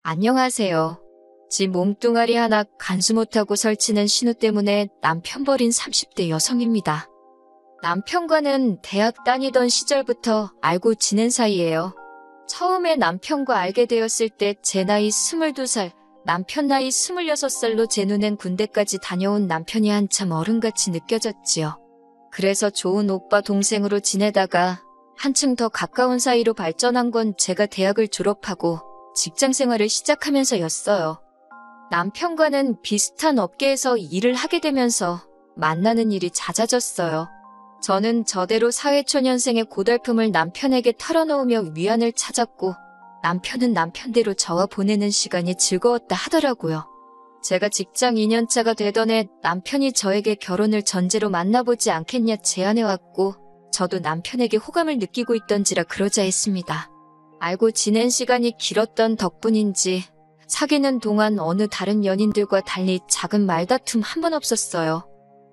안녕하세요. 지 몸뚱아리 하나 간수 못하고 설치는 신우 때문에 남편 버린 30대 여성입니다. 남편과는 대학 다니던 시절부터 알고 지낸 사이예요. 처음에 남편과 알게 되었을 때 제 나이 22살, 남편 나이 26살로 제 눈엔 군대까지 다녀온 남편이 한참 어른같이 느껴졌지요. 그래서 좋은 오빠 동생으로 지내다가 한층 더 가까운 사이로 발전한 건 제가 대학을 졸업하고 직장 생활을 시작하면서였어요. 남편과는 비슷한 업계에서 일을 하게 되면서 만나는 일이 잦아졌어요. 저는 저대로 사회초년생의 고달픔을 남편에게 털어놓으며 위안을 찾았고 남편은 남편대로 저와 보내는 시간이 즐거웠다 하더라고요. 제가 직장 2년차가 되던 해 남편이 저에게 결혼을 전제로 만나보지 않겠냐 제안해왔고 저도 남편에게 호감을 느끼고 있던지라 그러자 했습니다. 알고 지낸 시간이 길었던 덕분인지 사귀는 동안 어느 다른 연인들과 달리 작은 말다툼 한 번 없었어요.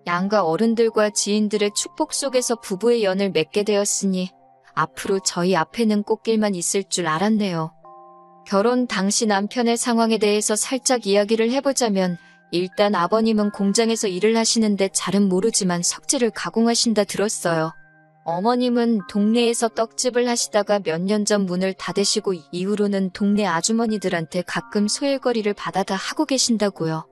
양가 어른들과 지인들의 축복 속에서 부부의 연을 맺게 되었으니 앞으로 저희 앞에는 꽃길만 있을 줄 알았네요. 결혼 당시 남편의 상황에 대해서 살짝 이야기를 해보자면 일단 아버님은 공장에서 일을 하시는데 잘은 모르지만 석재를 가공하신다 들었어요. 어머님은 동네에서 떡집을 하시다가 몇 년 전 문을 닫으시고 이후로는 동네 아주머니들한테 가끔 소일거리를 받아다 하고 계신다고요.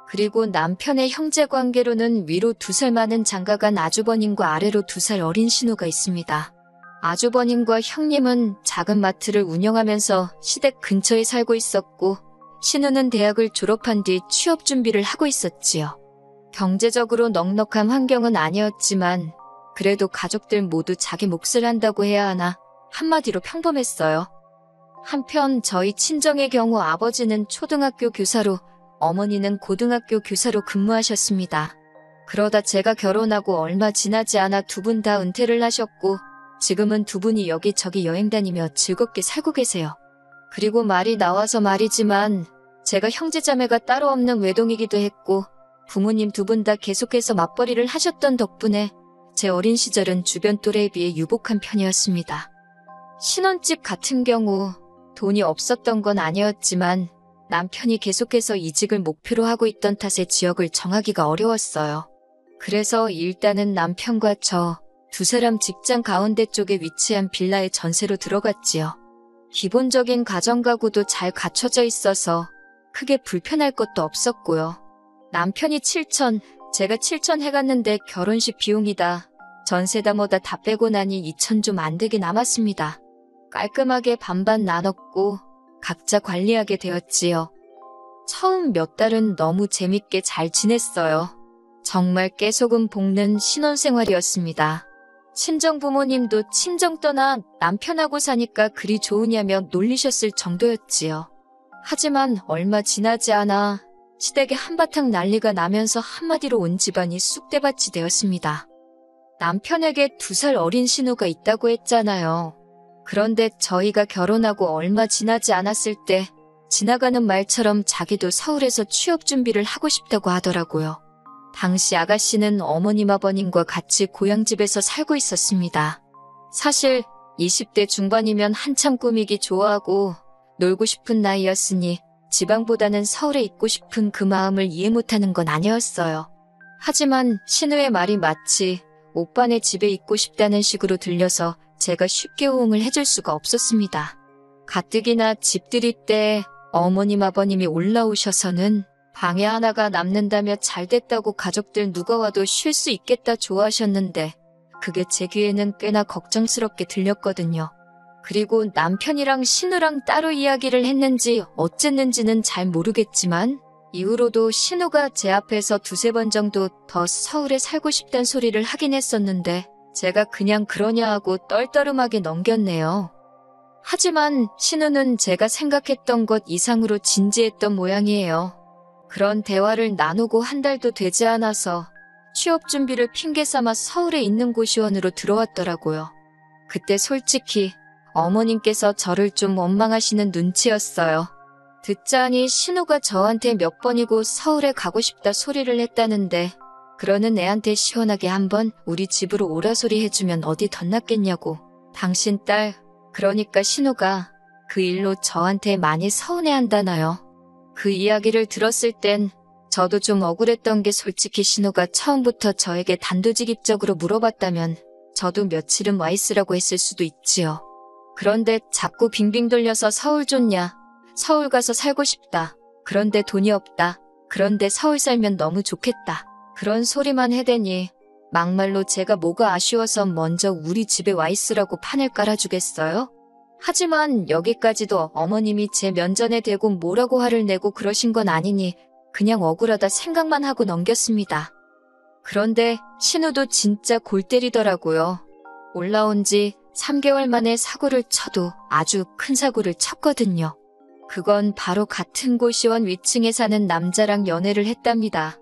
그리고 남편의 형제관계로는 위로 2살 많은 장가간 아주버님과 아래로 2살 어린 신우가 있습니다. 아주버님과 형님은 작은 마트를 운영하면서 시댁 근처에 살고 있었고 신우는 대학을 졸업한 뒤 취업 준비를 하고 있었지요. 경제적으로 넉넉한 환경은 아니었지만 그래도 가족들 모두 자기 몫을 한다고 해야 하나 한마디로 평범했어요. 한편 저희 친정의 경우 아버지는 초등학교 교사로 어머니는 고등학교 교사로 근무하셨습니다. 그러다 제가 결혼하고 얼마 지나지 않아 두 분 다 은퇴를 하셨고 지금은 두 분이 여기저기 여행 다니며 즐겁게 살고 계세요. 그리고 말이 나와서 말이지만 제가 형제자매가 따로 없는 외동이기도 했고 부모님 두 분 다 계속해서 맞벌이를 하셨던 덕분에 제 어린 시절은 주변 또래에 비해 유복한 편이었습니다. 신혼집 같은 경우 돈이 없었던 건 아니었지만 남편이 계속해서 이직을 목표로 하고 있던 탓에 지역을 정하기가 어려웠어요. 그래서 일단은 남편과 저 두 사람 직장 가운데 쪽에 위치한 빌라에 전세로 들어갔지요. 기본적인 가정가구도 잘 갖춰져 있어서 크게 불편할 것도 없었고요. 남편이 7천, 제가 7천 해갔는데 결혼식 비용이다. 전세다 뭐다 다 빼고 나니 2천 좀 안 되게 남았습니다. 깔끔하게 반반 나눴고 각자 관리하게 되었지요. 처음 몇 달은 너무 재밌게 잘 지냈어요. 정말 깨소금 볶는 신혼생활이었습니다. 친정 부모님도 친정 떠나 남편하고 사니까 그리 좋으냐며 놀리셨을 정도였지요. 하지만 얼마 지나지 않아 시댁에 한바탕 난리가 나면서 한마디로 온 집안이 쑥대밭이 되었습니다. 남편에게 2살 어린 신우가 있다고 했잖아요. 그런데 저희가 결혼하고 얼마 지나지 않았을 때 지나가는 말처럼 자기도 서울에서 취업 준비를 하고 싶다고 하더라고요. 당시 아가씨는 어머님 아버님과 같이 고향집에서 살고 있었습니다. 사실 20대 중반이면 한참 꾸미기 좋아하고 놀고 싶은 나이였으니 지방보다는 서울에 있고 싶은 그 마음을 이해 못하는 건 아니었어요. 하지만 신우의 말이 마치 오빠네 집에 있고 싶다는 식으로 들려서 제가 쉽게 호응을 해줄 수가 없었습니다. 가뜩이나 집들이 때 어머님 아버님이 올라오셔서는 방에 하나가 남는다며 잘됐다고 가족들 누가 와도 쉴 수 있겠다 좋아하셨는데 그게 제 귀에는 꽤나 걱정스럽게 들렸거든요. 그리고 남편이랑 신우랑 따로 이야기를 했는지 어쨌는지는 잘 모르겠지만 이후로도 신우가 제 앞에서 2-3번 정도 더 서울에 살고 싶단 소리를 하긴 했었는데 제가 그냥 그러냐 하고 떨떠름하게 넘겼네요. 하지만 신우는 제가 생각했던 것 이상으로 진지했던 모양이에요. 그런 대화를 나누고 한 달도 되지 않아서 취업 준비를 핑계 삼아 서울에 있는 고시원으로 들어왔더라고요. 그때 솔직히 어머님께서 저를 좀 원망하시는 눈치였어요. 듣자니 신우가 저한테 몇 번이고 서울에 가고 싶다 소리를 했다는데 그러는 애한테 시원하게 한번 우리 집으로 오라 소리 해주면 어디 덧났겠냐고. 당신 딸, 그러니까 신우가 그 일로 저한테 많이 서운해한다나요. 그 이야기를 들었을 땐 저도 좀 억울했던 게 솔직히 신우가 처음부터 저에게 단도직입적으로 물어봤다면 저도 며칠은 와 있으라고 했을 수도 있지요. 그런데 자꾸 빙빙 돌려서 서울 좋냐? 서울 가서 살고 싶다. 그런데 돈이 없다. 그런데 서울 살면 너무 좋겠다. 그런 소리만 해대니 막말로 제가 뭐가 아쉬워서 먼저 우리 집에 와 있으라고 판을 깔아주겠어요? 하지만 여기까지도 어머님이 제 면전에 대고 뭐라고 화를 내고 그러신 건 아니니 그냥 억울하다 생각만 하고 넘겼습니다. 그런데 신우도 진짜 골 때리더라고요. 올라온 지 3개월 만에 사고를 쳐도 아주 큰 사고를 쳤거든요. 그건 바로 같은 고시원 위층에 사는 남자랑 연애를 했답니다.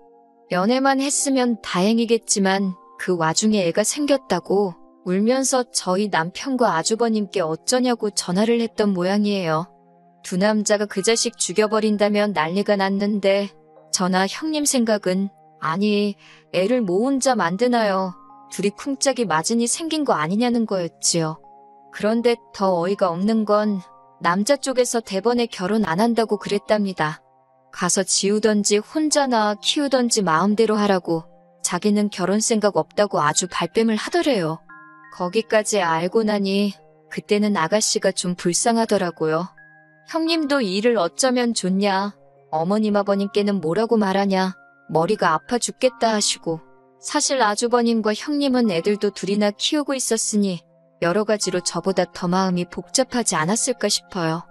연애만 했으면 다행이겠지만 그 와중에 애가 생겼다고 울면서 저희 남편과 아주버님께 어쩌냐고 전화를 했던 모양이에요. 두 남자가 그 자식 죽여버린다면 난리가 났는데 저나 형님 생각은 아니 애를 뭐 혼자 만드나요. 둘이 쿵짝이 맞으니 생긴 거 아니냐는 거였지요. 그런데 더 어이가 없는 건 남자 쪽에서 대번에 결혼 안 한다고 그랬답니다. 가서 지우던지 혼자 낳아 키우던지 마음대로 하라고 자기는 결혼 생각 없다고 아주 발뺌을 하더래요. 거기까지 알고 나니 그때는 아가씨가 좀 불쌍하더라고요. 형님도 일을 어쩌면 좋냐. 어머님 아버님께는 뭐라고 말하냐. 머리가 아파 죽겠다 하시고 사실 아주버님과 형님은 애들도 둘이나 키우고 있었으니 여러 가지로 저보다 더 마음이 복잡하지 않았을까 싶어요.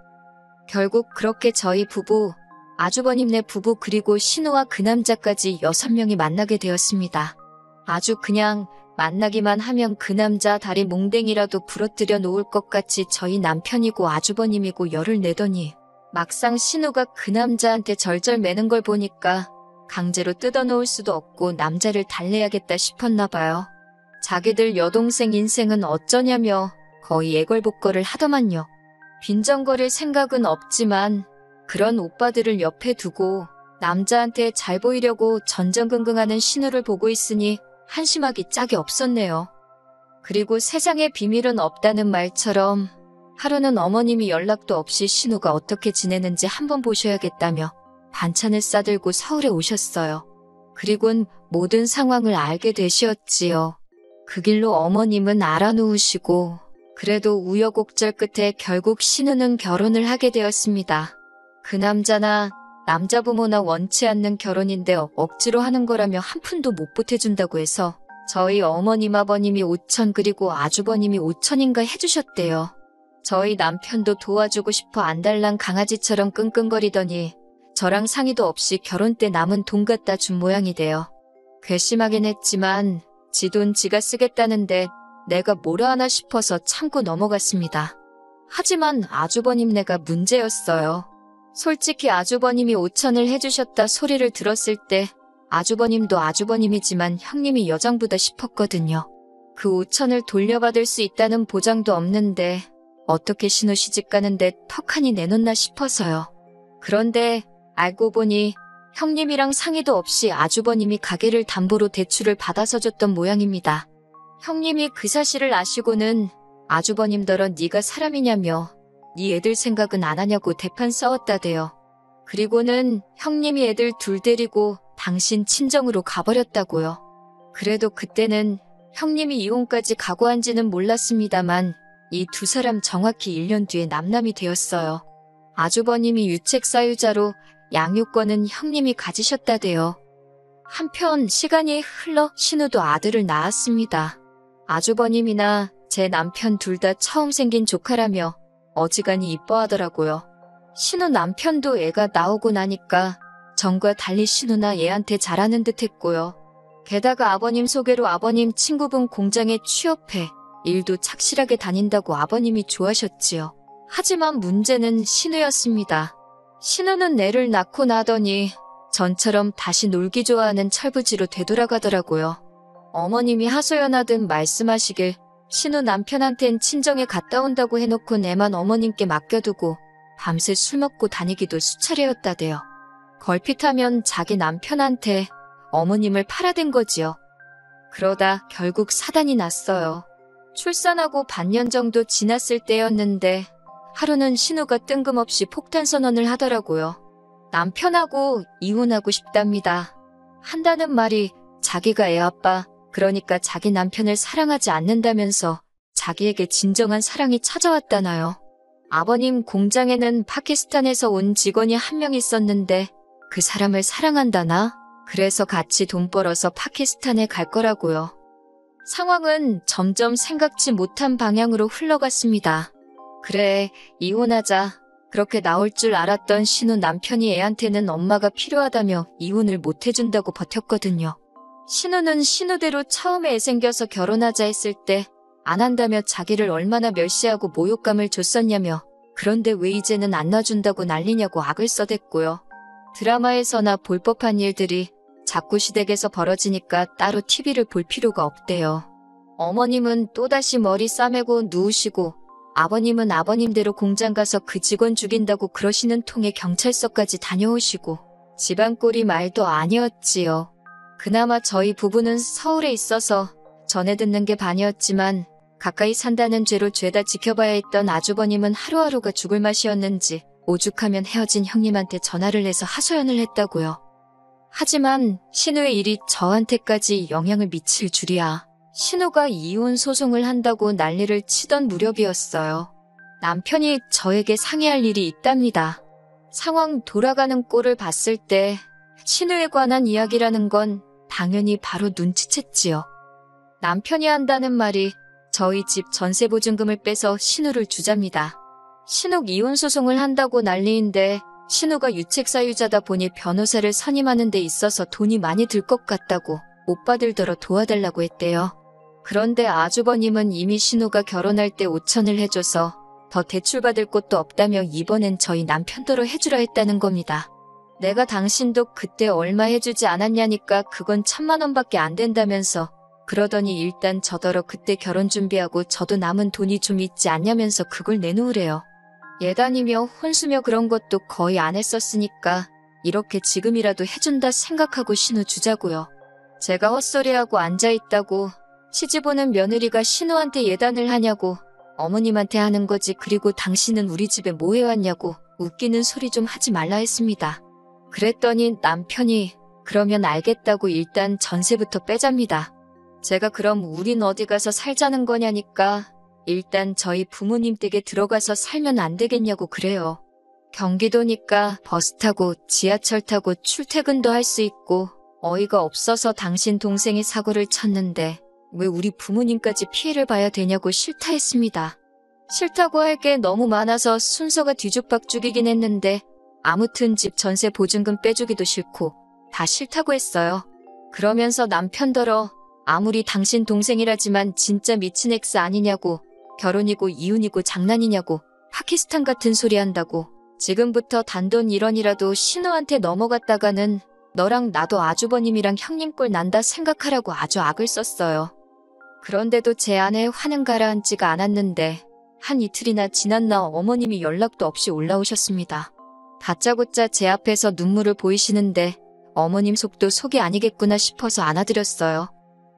결국 그렇게 저희 부부, 아주버님네 부부 그리고 신우와 그 남자까지 6명이 만나게 되었습니다. 아주 그냥 만나기만 하면 그 남자 다리 몽댕이라도 부러뜨려 놓을 것 같이 저희 남편이고 아주버님이고 열을 내더니 막상 신우가 그 남자한테 절절 매는 걸 보니까 강제로 뜯어놓을 수도 없고 남자를 달래야겠다 싶었나 봐요. 자기들 여동생 인생은 어쩌냐며 거의 애걸복걸을 하더만요. 빈정거릴 생각은 없지만 그런 오빠들을 옆에 두고 남자한테 잘 보이려고 전전긍긍하는 신우를 보고 있으니 한심하기 짝이 없었네요. 그리고 세상에 비밀은 없다는 말처럼 하루는 어머님이 연락도 없이 신우가 어떻게 지내는지 한번 보셔야겠다며 반찬을 싸들고 서울에 오셨어요. 그리곤 모든 상황을 알게 되시었지요. 그 길로 어머님은 알아놓으시고 그래도 우여곡절 끝에 결국 신우는 결혼을 하게 되었습니다. 그 남자나 남자 부모나 원치 않는 결혼인데 억지로 하는 거라며 한 푼도 못 보태준다고 해서 저희 어머님 아버님이 5천 그리고 아주버님이 5천인가 해주셨대요. 저희 남편도 도와주고 싶어 안달난 강아지처럼 끙끙거리더니 저랑 상의도 없이 결혼 때 남은 돈 갖다 준 모양이 돼요. 괘씸하긴 했지만 지 돈 지가 쓰겠다는데 내가 뭐라 하나 싶어서 참고 넘어갔습니다. 하지만 아주버님네가 문제였어요. 솔직히 아주버님이 5천을 해주셨다 소리를 들었을 때 아주버님도 아주버님이지만 형님이 여장부다 싶었거든요. 그 5천을 돌려받을 수 있다는 보장도 없는데 어떻게 신우 시집 가는데 턱하니 내놓나 싶어서요. 그런데 알고 보니 형님이랑 상의도 없이 아주버님이 가게를 담보로 대출을 받아서 줬던 모양입니다. 형님이 그 사실을 아시고는 아주버님더러 네가 사람이냐며 네 애들 생각은 안 하냐고 대판 싸웠다대요. 그리고는 형님이 애들 둘 데리고 당신 친정으로 가버렸다고요. 그래도 그때는 형님이 이혼까지 각오한지는 몰랐습니다만 이 두 사람 정확히 1년 뒤에 남남이 되었어요. 아주버님이 유책사유자로 양육권은 형님이 가지셨다대요. 한편 시간이 흘러 신우도 아들을 낳았습니다. 아주버님이나 제 남편 둘 다 처음 생긴 조카라며 어지간히 이뻐하더라고요. 신우 남편도 애가 나오고 나니까 전과 달리 신우나 얘한테 잘하는 듯 했고요. 게다가 아버님 소개로 아버님 친구분 공장에 취업해 일도 착실하게 다닌다고 아버님이 좋아하셨지요. 하지만 문제는 신우였습니다. 신우는 애를 낳고 나더니 전처럼 다시 놀기 좋아하는 철부지로 되돌아가더라고요. 어머님이 하소연하듯 말씀하시길 신우 남편한텐 친정에 갔다 온다고 해놓고 애만 어머님께 맡겨두고 밤새 술 먹고 다니기도 수차례였다대요. 걸핏하면 자기 남편한테 어머님을 팔아댄 거지요. 그러다 결국 사단이 났어요. 출산하고 반년 정도 지났을 때였는데 하루는 신우가 뜬금없이 폭탄 선언을 하더라고요. 남편하고 이혼하고 싶답니다. 한다는 말이 자기가 애 아빠, 그러니까 자기 남편을 사랑하지 않는다면서 자기에게 진정한 사랑이 찾아왔다나요. 아버님 공장에는 파키스탄에서 온 직원이 한 명 있었는데 그 사람을 사랑한다나? 그래서 같이 돈 벌어서 파키스탄에 갈 거라고요. 상황은 점점 생각지 못한 방향으로 흘러갔습니다. 그래, 이혼하자. 그렇게 나올 줄 알았던 신우 남편이 애한테는 엄마가 필요하다며 이혼을 못 해준다고 버텼거든요. 신우는 신우대로 처음에 애 생겨서 결혼하자 했을 때 안 한다며 자기를 얼마나 멸시하고 모욕감을 줬었냐며 그런데 왜 이제는 안 놔준다고 난리냐고 악을 써댔고요. 드라마에서나 볼 법한 일들이 자꾸 시댁에서 벌어지니까 따로 TV를 볼 필요가 없대요. 어머님은 또다시 머리 싸매고 누우시고 아버님은 아버님대로 공장 가서 그 직원 죽인다고 그러시는 통에 경찰서까지 다녀오시고 집안 꼴이 말도 아니었지요. 그나마 저희 부부는 서울에 있어서 전해 듣는 게 반이었지만 가까이 산다는 죄로 죄다 지켜봐야 했던 아주버님은 하루하루가 죽을 맛이었는지 오죽하면 헤어진 형님한테 전화를 해서 하소연을 했다고요. 하지만 신우의 일이 저한테까지 영향을 미칠 줄이야. 신우가 이혼 소송을 한다고 난리를 치던 무렵이었어요. 남편이 저에게 상의할 일이 있답니다. 상황 돌아가는 꼴을 봤을 때 신우에 관한 이야기라는 건 당연히 바로 눈치챘지요. 남편이 한다는 말이 저희 집 전세보증금을 빼서 신우를 주잡니다. 신우 이혼 소송을 한다고 난리인데 신우가 유책사유자다 보니 변호사를 선임하는 데 있어서 돈이 많이 들 것 같다고 오빠들더러 도와달라고 했대요. 그런데 아주버님은 이미 신우가 결혼할 때 5천을 해줘서 더 대출받을 곳도 없다며 이번엔 저희 남편더러 해주라 했다는 겁니다. 내가 당신도 그때 얼마 해주지 않았냐니까 그건 1,000만 원밖에 안 된다면서 그러더니 일단 저더러 그때 결혼 준비하고 저도 남은 돈이 좀 있지 않냐면서 그걸 내놓으래요. 예단이며 혼수며 그런 것도 거의 안 했었으니까 이렇게 지금이라도 해준다 생각하고 신우 주자고요. 제가 헛소리하고 앉아있다고 시집 오는 며느리가 신우한테 예단을 하냐고 어머님한테 하는 거지 그리고 당신은 우리 집에 뭐 해왔냐고 웃기는 소리 좀 하지 말라 했습니다. 그랬더니 남편이 그러면 알겠다고 일단 전세부터 빼잡니다. 제가 그럼 우린 어디 가서 살자는 거냐니까 일단 저희 부모님 댁에 들어가서 살면 안 되겠냐고 그래요. 경기도니까 버스 타고 지하철 타고 출퇴근도 할 수 있고 어이가 없어서 당신 동생이 사고를 쳤는데 왜 우리 부모님까지 피해를 봐야 되냐고 싫다 했습니다. 싫다고 할 게 너무 많아서 순서가 뒤죽박죽이긴 했는데 아무튼 집 전세 보증금 빼주기도 싫고 다 싫다고 했어요. 그러면서 남편더러 아무리 당신 동생이라지만 진짜 미친 엑스 아니냐고 결혼이고 이혼이고 장난이냐고 파키스탄 같은 소리 한다고 지금부터 단돈 1원이라도 신우한테 넘어갔다가는 너랑 나도 아주버님이랑 형님 꼴 난다 생각하라고 아주 악을 썼어요. 그런데도 제 아내 화는 가라앉지가 않았는데 한 이틀이나 지났나 어머님이 연락도 없이 올라오셨습니다. 다짜고짜 제 앞에서 눈물을 보이시는데 어머님 속도 속이 아니겠구나 싶어서 안아드렸어요.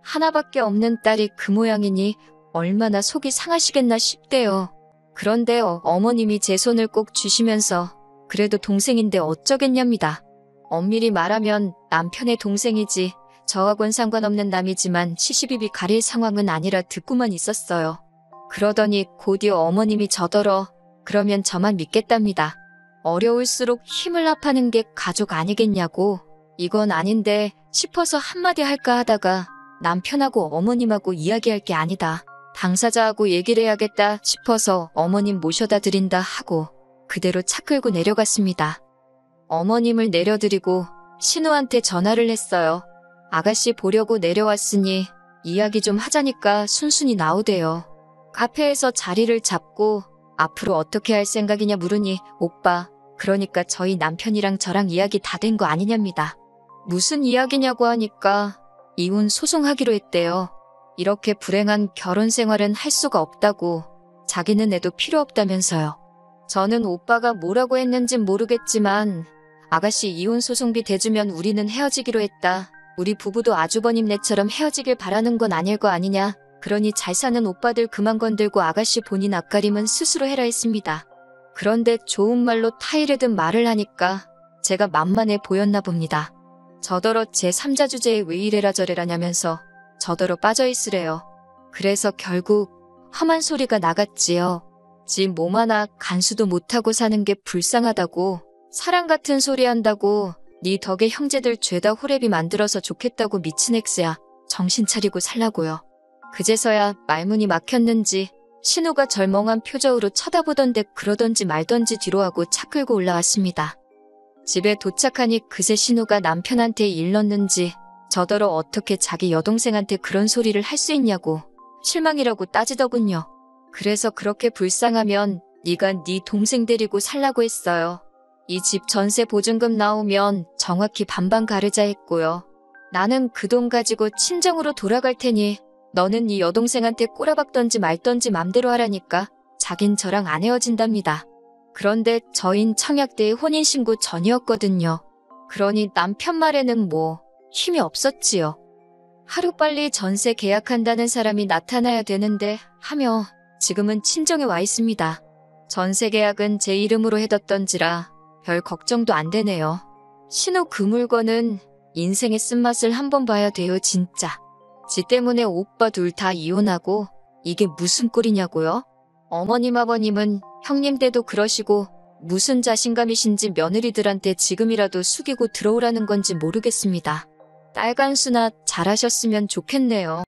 하나밖에 없는 딸이 그 모양이니 얼마나 속이 상하시겠나 싶대요. 그런데 어머님이 제 손을 꼭 쥐시면서 그래도 동생인데 어쩌겠냐입니다. 엄밀히 말하면 남편의 동생이지 저하고는 상관없는 남이지만 시시비비 가릴 상황은 아니라 듣고만 있었어요. 그러더니 곧이어 어머님이 저더러 그러면 저만 믿겠답니다. 어려울수록 힘을 합하는 게 가족 아니겠냐고 이건 아닌데 싶어서 한마디 할까 하다가 남편하고 어머님하고 이야기할 게 아니다. 당사자하고 얘기를 해야겠다 싶어서 어머님 모셔다 드린다 하고 그대로 차 끌고 내려갔습니다. 어머님을 내려드리고 신우한테 전화를 했어요. 아가씨 보려고 내려왔으니 이야기 좀 하자니까 순순히 나오대요. 카페에서 자리를 잡고 앞으로 어떻게 할 생각이냐 물으니 오빠 그러니까 저희 남편이랑 저랑 이야기 다 된 거 아니냐입니다. 무슨 이야기냐고 하니까 이혼 소송하기로 했대요. 이렇게 불행한 결혼 생활은 할 수가 없다고 자기는 애도 필요 없다면서요. 저는 오빠가 뭐라고 했는진 모르겠지만 아가씨 이혼 소송비 대주면 우리는 헤어지기로 했다. 우리 부부도 아주버님네처럼 헤어지길 바라는 건 아닐 거 아니냐. 그러니 잘 사는 오빠들 그만 건들고 아가씨 본인 앞가림은 스스로 해라 했습니다. 그런데 좋은 말로 타이르듯 말을 하니까 제가 만만해 보였나 봅니다. 저더러 제3자 주제에 왜 이래라 저래라냐면서 저더러 빠져있으래요. 그래서 결국 험한 소리가 나갔지요. 지 몸 하나 간수도 못하고 사는 게 불쌍하다고, 사랑 같은 소리 한다고 네 덕에 형제들 죄다 호랩이 만들어서 좋겠다고 미친 엑스야. 정신 차리고 살라고요. 그제서야 말문이 막혔는지 신우가 절멍한 표정으로 쳐다보던데 그러던지 말던지 뒤로 하고 차 끌고 올라왔습니다. 집에 도착하니 그새 신우가 남편한테 일렀는지 저더러 어떻게 자기 여동생한테 그런 소리를 할 수 있냐고 실망이라고 따지더군요. 그래서 그렇게 불쌍하면 네가 네 동생 데리고 살라고 했어요. 이 집 전세 보증금 나오면 정확히 반반 가르자 했고요. 나는 그 돈 가지고 친정으로 돌아갈 테니 너는 네 여동생한테 꼬라박던지 말던지 맘대로 하라니까 자긴 저랑 안 헤어진답니다. 그런데 저흰 청약대의 혼인신고 전이었거든요. 그러니 남편 말에는 뭐 힘이 없었지요. 하루빨리 전세 계약한다는 사람이 나타나야 되는데 하며 지금은 친정에 와 있습니다. 전세 계약은 제 이름으로 해뒀던지라 별 걱정도 안 되네요. 신우 그 물건은 인생의 쓴맛을 한번 봐야 돼요 진짜. 지 때문에 오빠 둘 다 이혼하고 이게 무슨 꼴이냐고요? 어머님 아버님은 형님 때도 그러시고 무슨 자신감이신지 며느리들한테 지금이라도 숙이고 들어오라는 건지 모르겠습니다. 딸 간수나 잘하셨으면 좋겠네요.